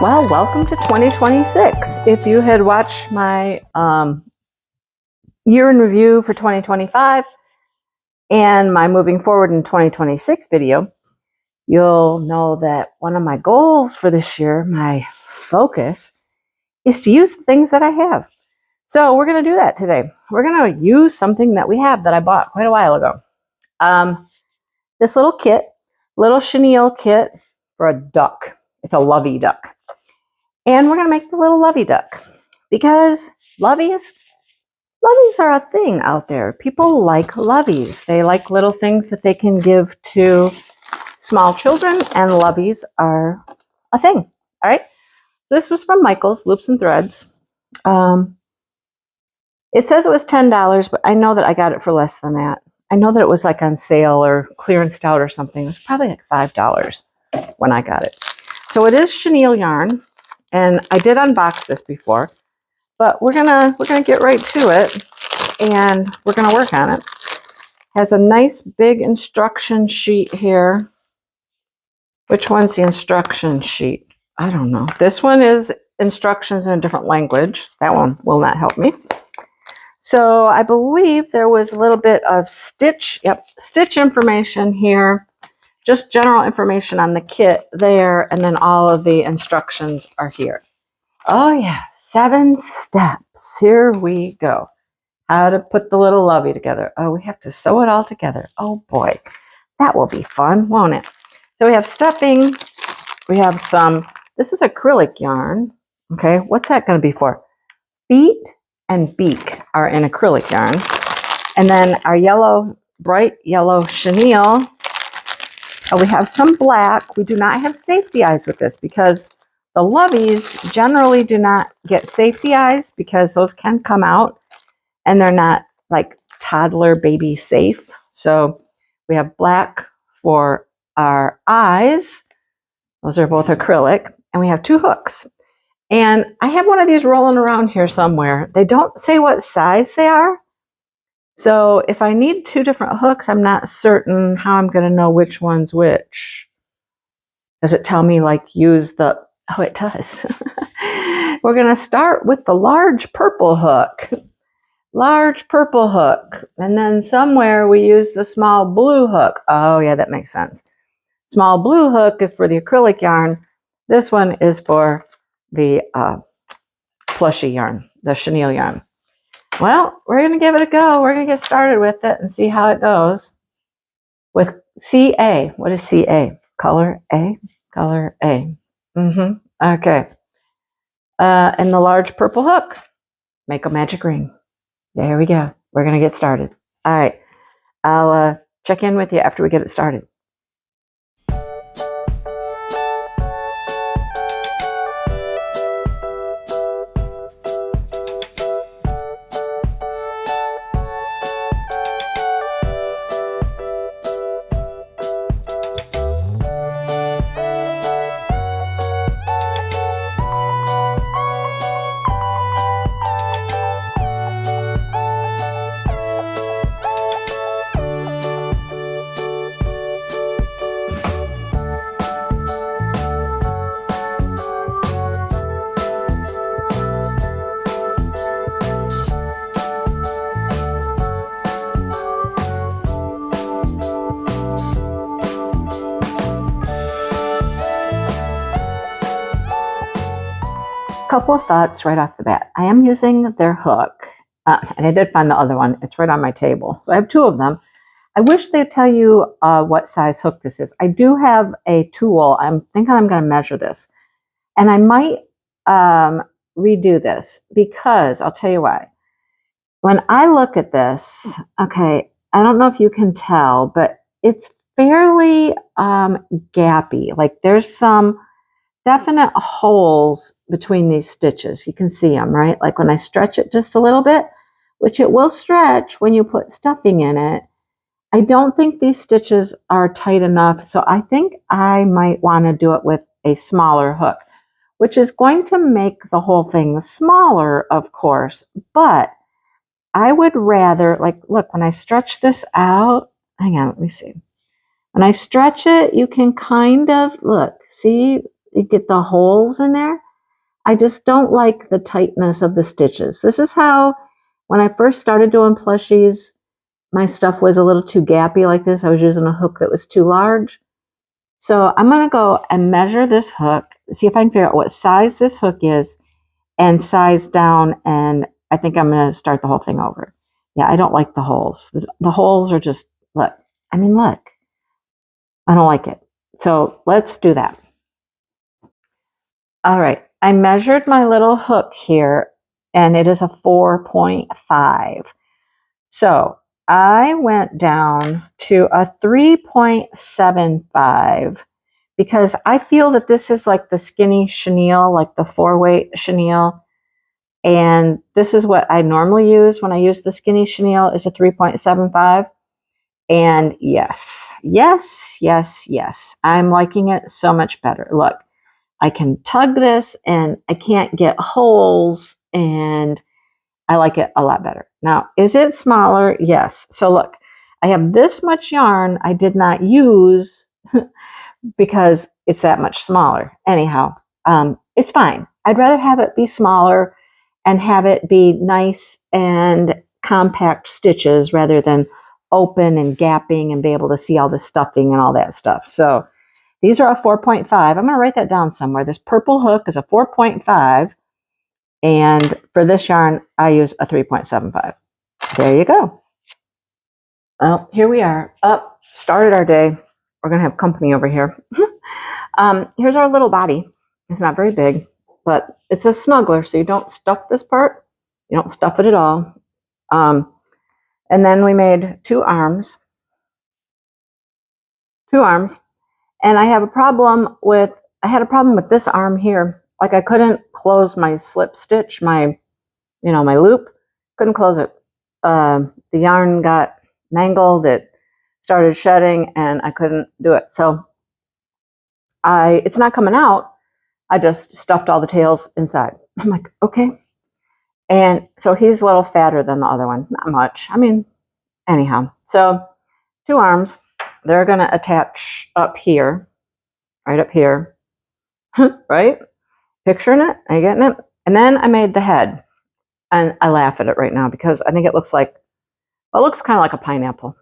Well, welcome to 2026. If you had watched my year in review for 2025 and my moving forward in 2026 video, you'll know that one of my goals for this year, my focus, is to use the things that I have. So we're going to do that today. We're going to use something that we have that I bought quite a while ago. This little kit, little chenille kit for a duck. It's a lovey duck. And we're going to make the little lovey duck because loveys are a thing out there. People like loveys. They like little things that they can give to small children, and loveys are a thing. All right. So this was from Michael's Loops and Threads. It says it was $10, but I know that I got it for less than that. I know that it was like on sale or clearanced out or something. It was probably like $5 when I got it. So it is chenille yarn. And I did unbox this before, but we're gonna get right to it, and we're gonna work on it. Has a nice big instruction sheet here. Which one's the instruction sheet? I don't know. This one is instructions in a different language. That one will not help me. So I believe there was a little bit of stitch information here. Just general information on the kit there, and then all of the instructions are here. Oh yeah, 7 steps. Here we go. How to put the little lovey together. Oh, we have to sew it all together. Oh boy, that will be fun, won't it? So we have stuffing. We have some, this is acrylic yarn. Okay, what's that going to be for? Feet and beak are in acrylic yarn. And then our yellow, bright yellow chenille. We have some black. We do not have safety eyes with this because the loveys generally do not get safety eyes because those can come out and they're not like toddler baby safe. So we have black for our eyes. Those are both acrylic. And we have 2 hooks. And I have one of these rolling around here somewhere. They don't say what size they are. So if I need 2 different hooks, I'm not certain how I'm going to know which one's which. Does it tell me like use the, oh it does. We're going to start with the large purple hook. Large purple hook. And then somewhere we use the small blue hook. Oh yeah, that makes sense. Small blue hook is for the acrylic yarn. This one is for the plushy yarn, the chenille yarn. Well, we're going to give it a go. We're going to get started with it and see how it goes. With CA. What is CA? Color A? Color A. Okay. And the large purple hook. Make a magic ring. There we go. We're going to get started. All right. I'll check in with you after we get it started. Couple of thoughts right off the bat. I am using their hook, and I did find the other one. It's right on my table. So I have 2 of them. I wish they'd tell you what size hook this is. I do have a tool. I'm thinking I'm going to measure this. And I might redo this because I'll tell you why. When I look at this, okay, I don't know if you can tell, but it's fairly gappy. Like there's some definite holes between these stitches. You can see them, right? Like when I stretch it just a little bit, which it will stretch when you put stuffing in it, I don't think these stitches are tight enough. So I think I might want to do it with a smaller hook, which is going to make the whole thing smaller, of course. But I would rather, like, look, when I stretch this out, hang on, let me see. When I stretch it, you can kind of, look, see, you get the holes in there. I just don't like the tightness of the stitches. This is how, when I first started doing plushies, my stuff was a little too gappy like this. I was using a hook that was too large. So I'm going to go and measure this hook, see if I can figure out what size this hook is, and size down, and I think I'm going to start the whole thing over. Yeah, I don't like the holes. The holes are just, look. I mean, look. I don't like it. So let's do that. All right. I measured my little hook here, and it is a 4.5. So I went down to a 3.75 because I feel that this is like the skinny chenille, like the 4-weight chenille. And this is what I normally use when I use the skinny chenille, is a 3.75. And yes, I'm liking it so much better. Look, I can tug this and I can't get holes, and I like it a lot better. Now, is it smaller? Yes. So look, I have this much yarn I did not use because it's that much smaller. Anyhow, it's fine. I'd rather have it be smaller and have it be nice and compact stitches rather than open and gapping and be able to see all the stuffing and all that stuff. So these are a 4.5. I'm going to write that down somewhere. This purple hook is a 4.5. And for this yarn, I use a 3.75. There you go. Well, here we are. Up, started our day. We're going to have company over here. Here's our little body. It's not very big, but it's a snuggler, so you don't stuff this part. You don't stuff it at all. And then we made two arms. And I had a problem with this arm here. Like I couldn't close my slip stitch, my loop. Couldn't close it. The yarn got mangled. It started shedding, and I couldn't do it. So it's not coming out. I just stuffed all the tails inside. I'm like, okay. And so he's a little fatter than the other one. Not much. I mean, anyhow. So two arms. They're going to attach up here. Right up here. Right? Picturing it? Are you getting it? And then I made the head. And I laugh at it right now because I think it looks kind of like a pineapple.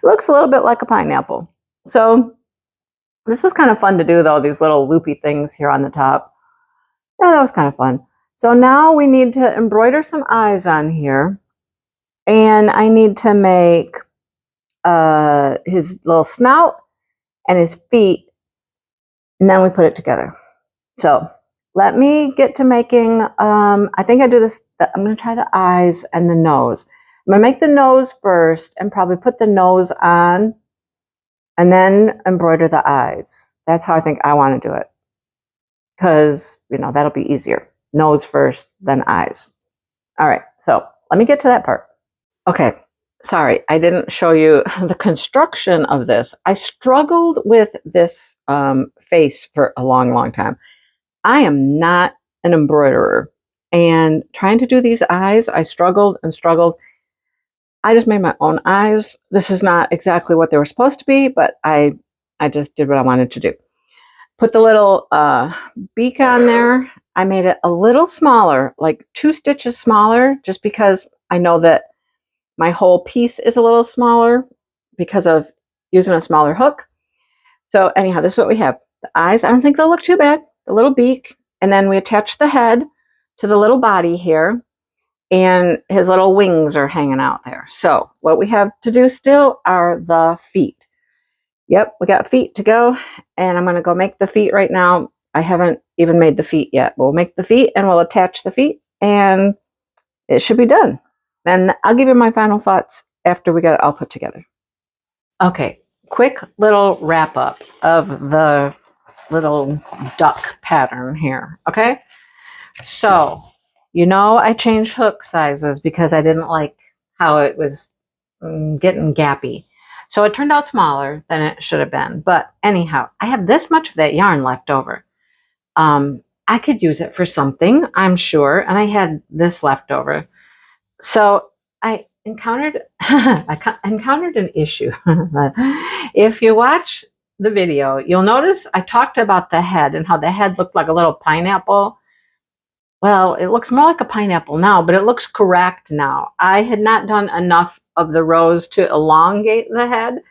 Looks a little bit like a pineapple. So this was kind of fun to do, though, these little loopy things here on the top. Yeah, that was kind of fun. So now we need to embroider some eyes on here. And I need to make his little snout and his feet. And then we put it together. So let me get to making, I think I do this, I'm going to try the eyes and the nose. I'm going to make the nose first and probably put the nose on and then embroider the eyes. That's how I think I want to do it. Because, that'll be easier. Nose first, then eyes. All right, so let me get to that part. Okay, sorry, I didn't show you the construction of this. I struggled with this face for a long, long time. I am not an embroiderer, and trying to do these eyes, I struggled and struggled. I just made my own eyes. This is not exactly what they were supposed to be, but I just did what I wanted to do. Put the little beak on there. I made it a little smaller, like 2 stitches smaller, just because I know that my whole piece is a little smaller because of using a smaller hook. So anyhow, this is what we have. The eyes, I don't think they'll look too bad. The little beak, and then we attach the head to the little body here, and his little wings are hanging out there. So what we have to do still are the feet. Yep, we got feet to go, and I'm going to go make the feet right now. I haven't even made the feet yet. We'll make the feet, and we'll attach the feet, and it should be done. And I'll give you my final thoughts after we get it all put together. Okay, quick little wrap up of the little duck pattern here, okay? So, I changed hook sizes because I didn't like how it was getting gappy. So it turned out smaller than it should have been. But anyhow, I have this much of that yarn left over. I could use it for something, I'm sure, and I had this left over. So I encountered an issue. If you watch the video, you'll notice I talked about the head and how the head looked like a little pineapple. Well, it looks more like a pineapple now, but it looks correct now. I had not done enough of the rows to elongate the head,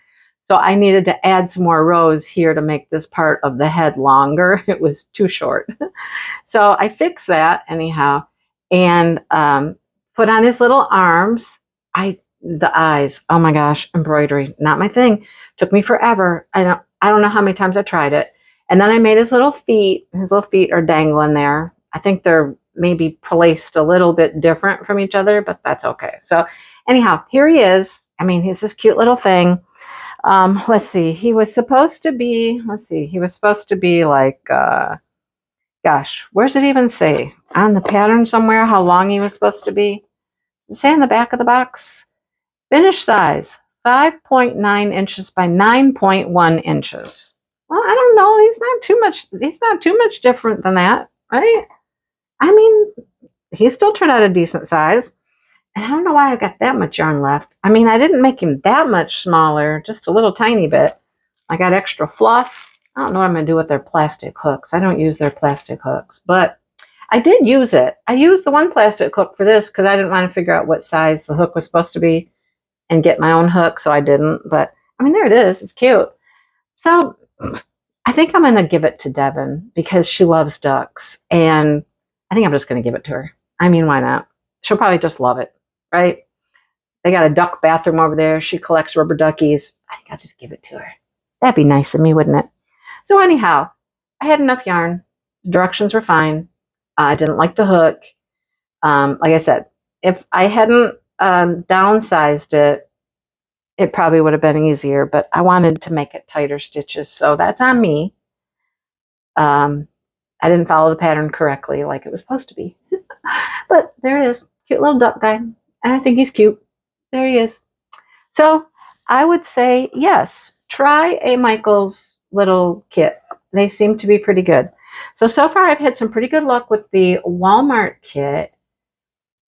so I needed to add some more rows here to make this part of the head longer. It was too short. So I fixed that anyhow, and put on his little arms. The eyes, oh my gosh, embroidery, not my thing. Took me forever. I don't know how many times I tried it. And then I made his little feet. His little feet are dangling there. I think they're maybe placed a little bit different from each other, but that's okay. So anyhow, here he is. I mean, he's this cute little thing. Let's see. He was supposed to be, like, gosh, where's it even say? On the pattern somewhere how long he was supposed to be? Does it say on the back of the box? Finished size, 5.9 inches by 9.1 inches. Well, I don't know. He's not too much different than that, right? I mean, he still turned out a decent size. And I don't know why I got that much yarn left. I mean, I didn't make him that much smaller, just a little tiny bit. I got extra fluff. I don't know what I'm going to do with their plastic hooks. I don't use their plastic hooks, but I did use it. I used the one plastic hook for this because I didn't want to figure out what size the hook was supposed to be and get my own hook, so I didn't. But, I mean, there it is. It's cute. So, I think I'm going to give it to Devin because she loves ducks, and I think I'm just going to give it to her. I mean, why not? She'll probably just love it, right? They got a duck bathroom over there. She collects rubber duckies. I think I'll just give it to her. That'd be nice of me, wouldn't it? So anyhow, I had enough yarn. The directions were fine. I didn't like the hook. Like I said, if I hadn't downsized it, it probably would have been easier, but I wanted to make it tighter stitches, so that's on me. I didn't follow the pattern correctly like it was supposed to be. But there it is. Cute little duck guy. And I think he's cute. There he is. So I would say, yes, try a Michaels little kit. They seem to be pretty good. So far I've had some pretty good luck with the Walmart kit,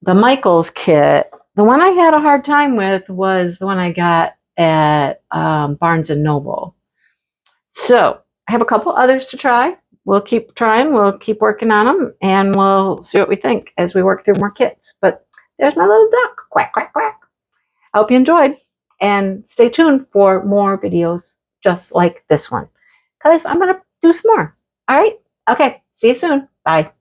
the Michaels kit. The one I had a hard time with was the one I got at Barnes & Noble. So I have a couple others to try. We'll keep trying. We'll keep working on them, and we'll see what we think as we work through more kits. But there's my little duck. Quack, quack, quack. I hope you enjoyed, and stay tuned for more videos just like this one, because I'm going to do some more. All right? Okay. See you soon. Bye.